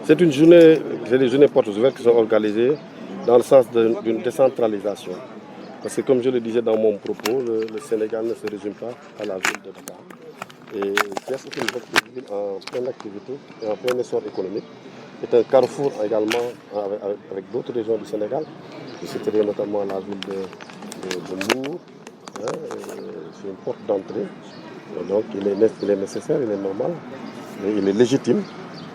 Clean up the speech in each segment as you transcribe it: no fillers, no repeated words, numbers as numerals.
C'est une journée, c'est des journées portes ouvertes qui sont organisées dans le sens d'une décentralisation. Parce que comme je le disais dans mon propos, le Sénégal ne se résume pas à la ville de Dakar. Et Thiès est une ville en pleine activité et en plein essor économique. C'est un carrefour également avec d'autres régions du Sénégal. Je citerai notamment la ville de Mbour. Hein, c'est une porte d'entrée. Donc il est nécessaire, il est normal, et il est légitime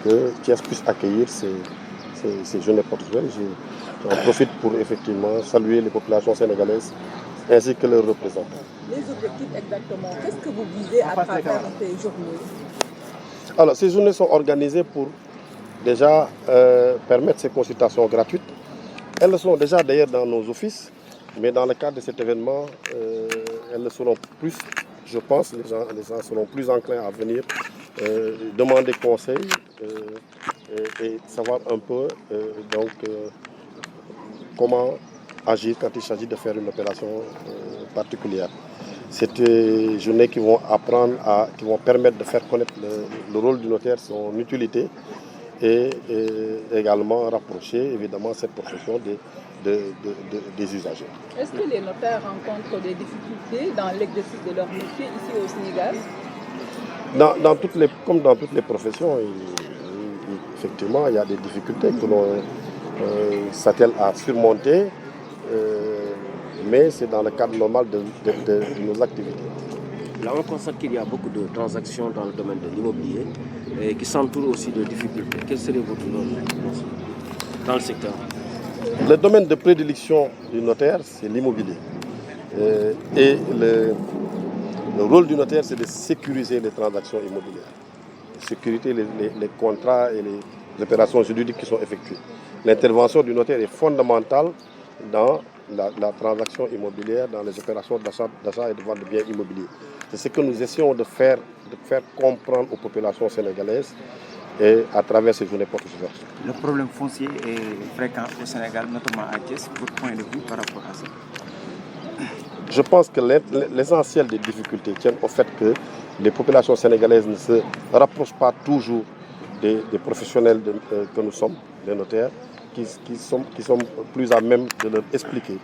que Thiès puisse accueillir ces jeunes portes ouvertes. J'en profite pour effectivement saluer les populations sénégalaises ainsi que leurs représentants. Les objectifs exactement, qu'est-ce que vous visez à travers ces journées? Alors, ces journées sont organisées pour déjà permettre ces consultations gratuites. Elles sont déjà d'ailleurs dans nos offices, mais dans le cadre de cet événement, elles le seront plus, je pense, les gens seront plus enclins à venir demander conseil et savoir un peu comment agir quand il s'agit de faire une opération particulière. C'est des journées qui vont qui vont permettre de faire connaître le rôle du notaire, son utilité et également rapprocher évidemment cette profession des usagers. Est-ce que les notaires rencontrent des difficultés dans l'exercice de leur métier ici au Sénégal? Comme dans toutes les professions, effectivement, il y a des difficultés que l'on s'attelle à surmonter, mais c'est dans le cadre normal de nos activités. Là, on constate qu'il y a beaucoup de transactions dans le domaine de l'immobilier et qui s'entourent aussi de difficultés. Quel serait votre rôle dans le secteur? Le domaine de prédilection du notaire, c'est l'immobilier. Et le rôle du notaire, c'est de sécuriser les transactions immobilières, sécuriter les contrats et les opérations juridiques qui sont effectuées. L'intervention du notaire est fondamentale dans la transaction immobilière, dans les opérations d'achat et de vente de biens immobiliers. C'est ce que nous essayons de faire comprendre aux populations sénégalaises et à travers ces journées portes ouvertes. Le problème foncier est fréquent au Sénégal, notamment à Thiès. Votre point de vue par rapport à ça? Je pense que l'essentiel des difficultés tient au fait que les populations sénégalaises ne se rapprochent pas toujours des professionnels que nous sommes, les notaires, qui sont plus à même de leur expliquer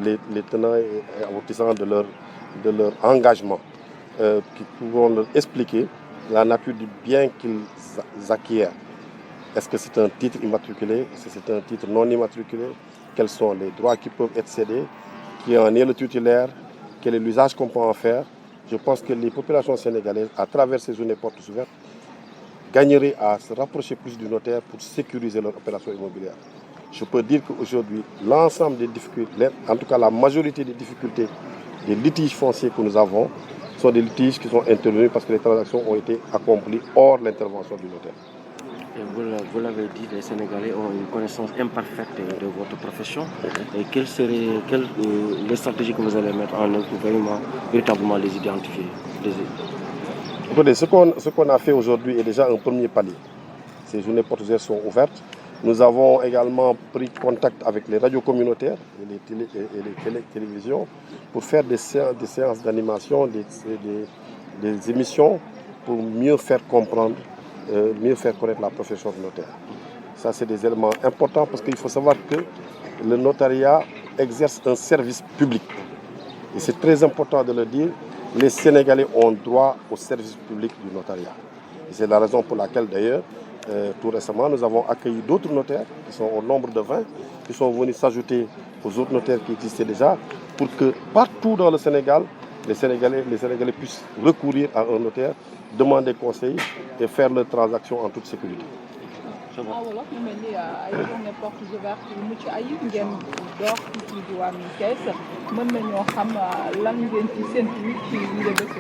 les tenants et aboutissants de leur engagement, qui pourront leur expliquer la nature du bien qu'ils acquièrent. Est-ce que c'est un titre immatriculé? Est-ce que c'est un titre non immatriculé? Quels sont les droits qui peuvent être cédés? Qui en est le titulaire? Quel est l'usage qu'on peut en faire? Je pense que les populations sénégalaises, à travers ces journées portes ouvertes, gagneraient à se rapprocher plus du notaire pour sécuriser leur opération immobilière. Je peux dire qu'aujourd'hui, l'ensemble des difficultés, en tout cas la majorité des difficultés, des litiges fonciers que nous avons, sont des litiges qui sont intervenus parce que les transactions ont été accomplies hors l'intervention du notaire. Et vous l'avez dit, les Sénégalais ont une connaissance imparfaite de votre profession. Et quelles seraient les stratégies que vous allez mettre en œuvre pour véritablement les identifier? Écoutez, ce qu'on a fait aujourd'hui est déjà un premier palier. Ces journées portes ouvertes sont ouvertes. Nous avons également pris contact avec les radios communautaires et les télévisions pour faire des séances d'animation, des émissions pour mieux faire comprendre, mieux faire connaître la profession de notaire. Ça, c'est des éléments importants parce qu'il faut savoir que le notariat exerce un service public. Et c'est très important de le dire, les Sénégalais ont droit au service public du notariat. Et c'est la raison pour laquelle, d'ailleurs, tout récemment, nous avons accueilli d'autres notaires qui sont au nombre de 20, qui sont venus s'ajouter aux autres notaires qui existaient déjà, pour que partout dans le Sénégal, les Sénégalais puissent recourir à un notaire, demander conseil et faire leurs transactions en toute sécurité. wolof mu mel ni ay journée portes ouvertes yu mucc ayib ngeen door ci diwaanu Thiès mën nañoo xam lan ngeen ci séntu ci yile bés.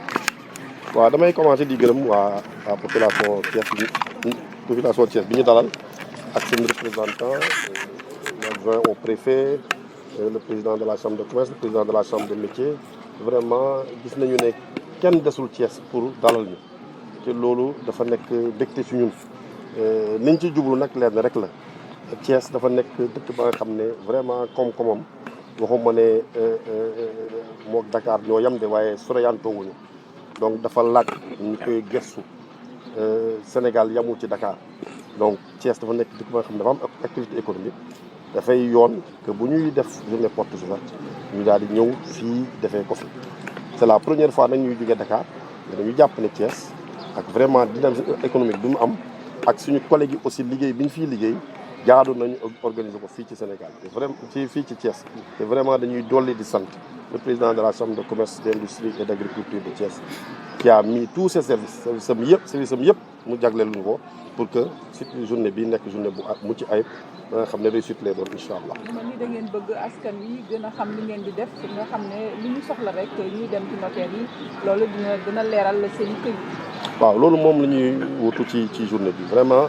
waaw damay commencé di gërëm waa population Thiès bi ñu dalal ak seen représentant l'adjoint au préfet le président de la chambre de commerce le président de la chambre de métier vraiment gis nañu ne kenn desul Thiès pour dalal ñu te loolu dafa nekk mbégte ci ñun. liñ ci jublu nag lenn rek la Thiès dafa nekk dëkk ba nga xam ne vraiment koom-koomam waxuma ne mook Dakar ñoo yem de waaye soroyantoowuñu donc dafa laaj ñu koy gëstu Sénégal yamul ci Dakar donc Thiès dafa nekk dëkk ba nga xam ne dafa am activité économique dafay yoon que bu ñuy def journée portes ouvertes ñu daal di ñëw fii defee ko fi. c'est la première fois nag ñuy jógee Dakar mais dañu jàpp ne Thiès ak vraiment dynamisme économique bi mu am ak suñu collègues yi aussi liggéey bi ñu fiy liggéey jaadu nañu organiser ko fii ci Sénégal te vraiment fii ci Thiès te vraiment dañuy dolli di sant le président de la chambre de commerce d'industrie et d'agriculture de Thiès qui a mis tous ses services am yëpp mu jagleel ñu ko pour que surtout journée bi nekk journée bu mucc ayib ba nga xam ne réussite lay doon incha allah. man ni da ngeen bëgg askan wi gën a xam li ngeen di def nga xam ne li ñu soxla rek ñuy dem ci notaire yi loolu dina leeral seen i këyit. waaw loolu moom la ñuy wutu ci journée bi vraiment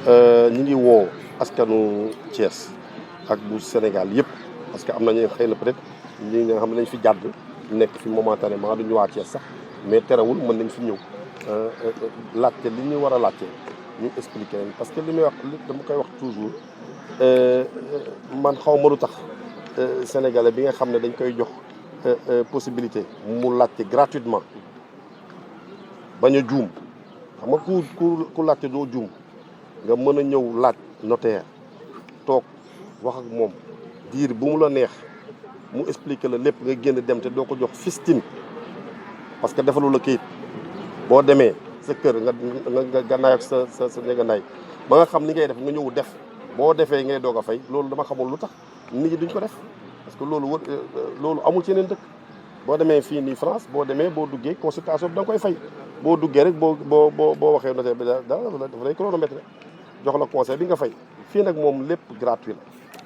ñi ngi woo askanu Thiès ak bu Sénégal yëpp parce que am nañu xëy na peut-être ñi nga xam ne dañ fi jàdd nekk fi momentanément du ñu waa Thiès sax mais terewul mën nañ fi ñëw laajte li ñu war a laajte ñu expliquer leen parce que li may wax dama koy wax toujours man xaw ma lu tax sénégalais bi nga xam ne dañ koy jox possibilité mu laajte gratuitement bañ a juum xam nga ku laajte doo juum nga mën a ñëw laaj notaire toog wax ak moom diir bu mu la neex mu expliquer la lépp nga génn dem te doo ko jox fistine parce que defalu la kayit boo demee sa kër nga gannaay ak sa njëganaay ba nga xam ni ngay def nga ñëw def boo defee ngay doog a fay loolu dama xamul lu tax nit ñi duñ ko def parce que loolu amul ci yeneen dëkk boo demee fii nii France boo demee boo duggee consultation bi da nga koy fay boo duggee rek boo waxee notaire bi dafa lay chronomètre jox la conseil bi nga fay fii nag moom lépp gratuit la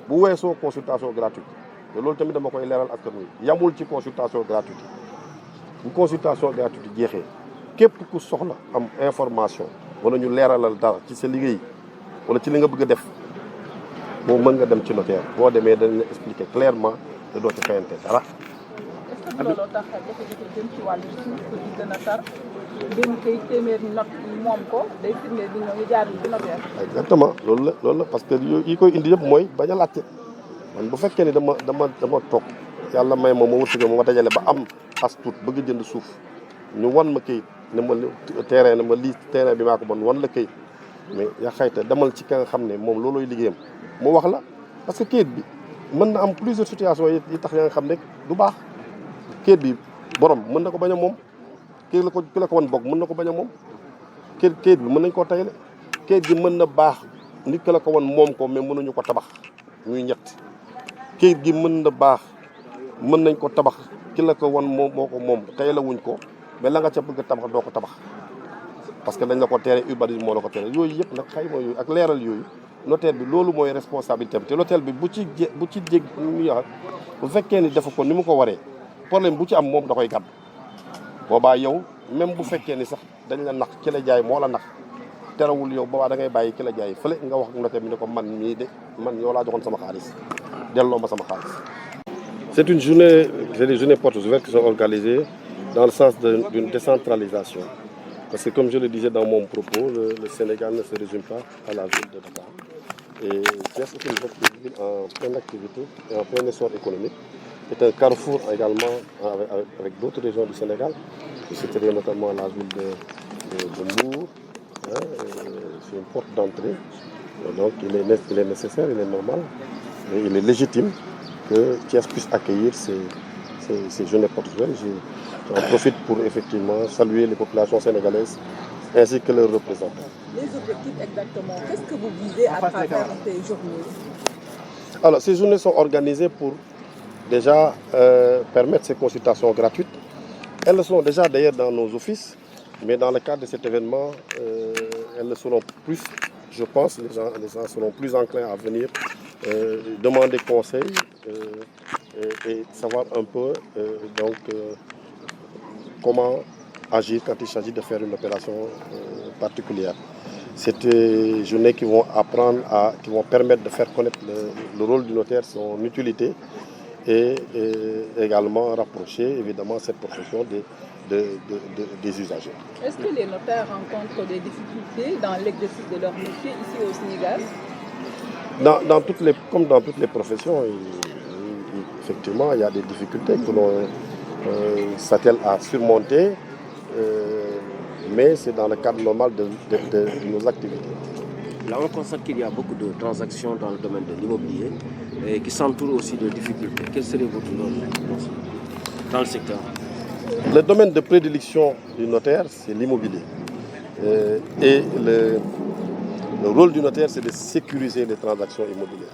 bu weesoo consultation gratuite te loolu tamit dama koy leeral askan wi yamul ci consultation gratuite bu consultation gratuite jeexee képp ku soxla am information wala ñu leeralal dara ci sa liggéey wala ci li nga bëgg a def boo mën nga dem ci notaire boo demee dañ la expliquer clairement te doo ci fayante dara. est-ce que looloo tax jafe-jafe jëm ci wàllu suuf di gën a tar benn kay téeméer not moom ko day firndeel di ñëw jaar ci notaire. exactement loolu la parce que yi koy indi yëpp mooy bañ a laajte man bu fekkee ni dama toog yàlla may ma wërsëg ma dajale ba am as tuut bëgg jënd suuf ñu wan ma kayit ne ma terrain ne ma lii terrain bi maa ko bon wan la kayit mais yaa xayta demal ci ka nga xam ne moom loolooy liggéeyam mu wax la parce que kayit bi mën na am plusieurs situations yi tax ya nga xam ne du baax kayit bi borom mën na ko bañ a moom ki la ko wan bokk mën na ko bañ a moom kayit bi mën nañ koo tayle kayit gi mën na baax nit ki la ko wan moom ko mais mënuñu ko tabax muy ñett kayit gi mën na baax mën nañ ko tabax ki la ko wan moo ko moom tey la wuñ ko mais la nga ca bëgg a tabax doo ko tabax parce que dañ la ko tere urbanisme moo la ko tere yooyu yëpp nag xayma yooyu ak leeral yooyu notaire bi loolu mooy responsabilité am te notaire bi bu ci jég ñu wax bu fekkee ni dafa ko ni mu ko waree problème bu ci am moom da koy gàdd boobaa yow même bu fekkee ni sax dañ la nax ki la jaay moo la nax terewul yow boobaa da ngay bàyyi ki la jaay fële nga wax notaire bi ne ko man mii de man yow laa joxoon sama xaalis delloo ma sama xaalis. C'est des journées portes ouvertes qui sont organisées dans le sens d'une décentralisation. Parce que comme je le disais dans mon propos, le Sénégal ne se résume pas à la ville de Dakar. Et Thiès est une ville en pleine activité et en plein essor économique. C'est un carrefour également avec d'autres régions du Sénégal. Je citerai notamment la ville de Mbour. C'est une porte d'entrée. Donc il est nécessaire, il est normal, et il est légitime que Thiès puisse accueillir ces journées portes ouvertes. J'en profite pour effectivement saluer les populations sénégalaises ainsi que leurs représentants. Les objectifs exactement, qu'est-ce que vous visez à travers ces journées? Alors, ces journées sont organisées pour déjà permettre ces consultations gratuites. Elles le sont déjà d'ailleurs dans nos offices, mais dans le cadre de cet événement, elles le seront plus. Je pense les gens seront plus enclins à venir demander conseil et savoir un peu comment agir quand il s'agit de faire une opération particulière. C'est des journées qui vont qui vont permettre de faire connaître le rôle du notaire, son utilité et également rapprocher évidemment cette profession des usagers. Est-ce que les notaires rencontrent des difficultés dans l'exercice de leur métier ici au Sénégal? Comme dans toutes les professions, effectivement, il y a des difficultés que l'on s'attelle à surmonter, mais c'est dans le cadre normal de nos activités. Là, on constate qu'il y a beaucoup de transactions dans le domaine de l'immobilier et qui s'entourent aussi de difficultés. Quel serait votre rôle dans le secteur? Le domaine de prédilection du notaire, c'est l'immobilier. Et le rôle du notaire, c'est de sécuriser les transactions immobilières,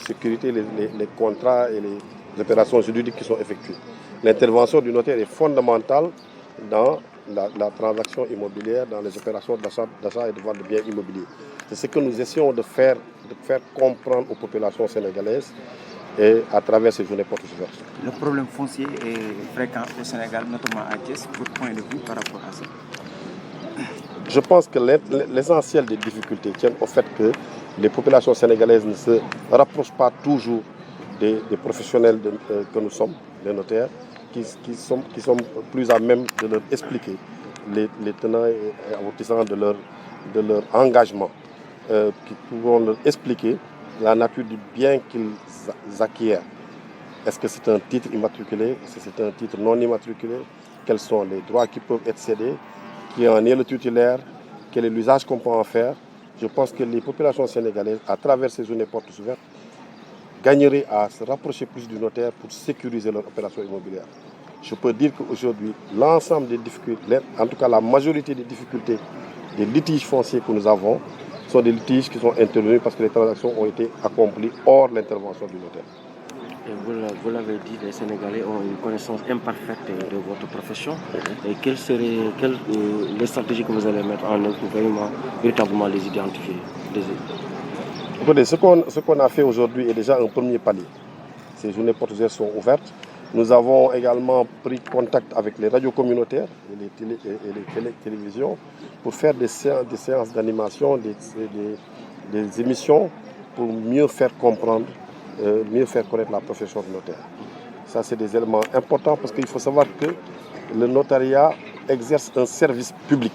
sécuriser les contrats et les opérations juridiques qui sont effectuées. L'intervention du notaire est fondamentale dans la transaction immobilière, dans les opérations d'achat et de vente de biens immobiliers. C'est ce que nous essayons de faire comprendre aux populations sénégalaises et à travers ces journées portes ouvertes. Le problème foncier est fréquent au Sénégal, notamment à Thiès. Votre point de vue par rapport à ça? Je pense que l'essentiel des difficultés tiennent au fait que les populations sénégalaises ne se rapprochent pas toujours des professionnels que nous sommes, les notaires, qui sont plus à même de leur expliquer les tenants et aboutissants de leur engagement, qui pourront leur expliquer la nature du bien qu'ils acquièrent. Est-ce que c'est un titre immatriculé? Est-ce que c'est un titre non immatriculé? Quels sont les droits qui peuvent être cédés? Qui en est le titulaire? Quel est l'usage qu'on peut en faire? Je pense que les populations sénégalaises, à travers ces journées portes ouvertes, gagneraient à se rapprocher plus du notaire pour sécuriser leur opération immobilière. Je peux dire qu'aujourd'hui, l'ensemble des difficultés, en tout cas la majorité des difficultés, des litiges fonciers que nous avons, sont des litiges qui sont intervenus parce que les transactions ont été accomplies hors l'intervention du notaire. Et vous l'avez dit, les Sénégalais ont une connaissance imparfaite de votre profession. Et quelles seraient les stratégies que vous allez mettre en œuvre pour véritablement les identifier? Écoutez, ce qu'on a fait aujourd'hui est déjà un premier palier. Ces journées portes ouvertes sont ouvertes. Nous avons également pris contact avec les radios communautaires et les télévisions pour faire des séances d'animation, des émissions pour mieux faire comprendre, mieux faire connaître la profession de notaire. Ça, c'est des éléments importants parce qu'il faut savoir que le notariat exerce un service public.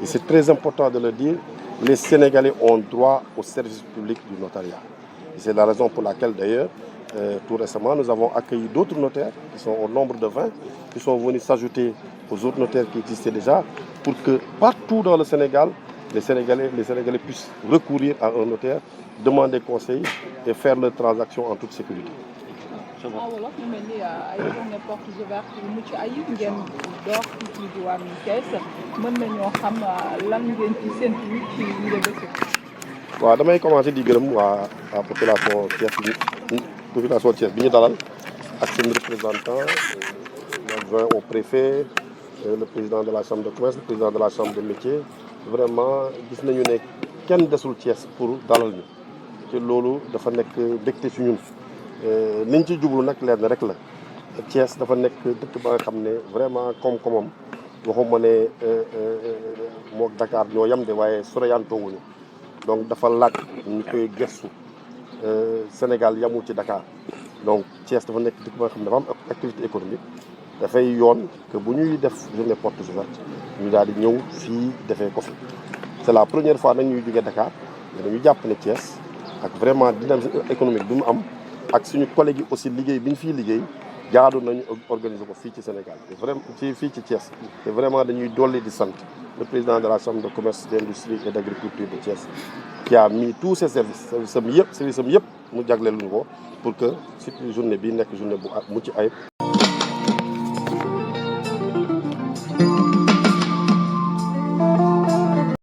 Et c'est très important de le dire, les Sénégalais ont droit au service public du notariat. Et c'est la raison pour laquelle, d'ailleurs, tout récemment, nous avons accueilli d'autres notaires qui sont au nombre de 20, qui sont venus s'ajouter aux autres notaires qui existaient déjà, pour que partout dans le Sénégal, les Sénégalais puissent recourir à un notaire, demander conseil et faire leurs transactions en toute sécurité. wolof ñu mel ni ay journée portes ouvertes yu mucc ayib ngeen door fii ci diwaanu Thiès mën nañoo xam lan ngeen ci séntu ci yile bés. waaw damay commencé di gërëm waa population Thiès bi ñu dalal ak seen représentant l'adjoint au préfet, le président de la chambre de commerce, le président de la chambre de métier. Vraiment gis nañu ne kenn desul Thiès pour dalal ñu ci loolu dafa nekk mbégte ci ñun. liñ ci jublu nag leen rek la Thiès dafa nekk dëkk ba nga xam ne vraiment koom-koomam waxuma ne mook Dakar ñoo yem de waaye soriyantoowuñu donc dafa laaj ñu koy gëstu Sénégal yamul ci Dakar donc Thiès dafa nekk dëkk ba nga xam ne dafa am activité économique dafay yoon que bu ñuy def journée portes ouvertes ñu daal di ñëw fii defee ko fi c'est la première fois nag ñuy jógee Dakar mais dañu jàpp ne Thiès ak vraiment dynamisme économique bi mu am ak suñu collègues yi aussi liggéey bi ñu fiy liggéey jaadu nañu organiser ko fii ci Sénégal te vraiment fii ci Thiès te vraiment dañuy dolli di sant le président de la chambre de commerce, d'industrie et d'agriculture de Thiès qui a mis tous ses services am yëpp mu jagleel ñu ko pour que surtout journée bi nekk journée bu mucc ayib.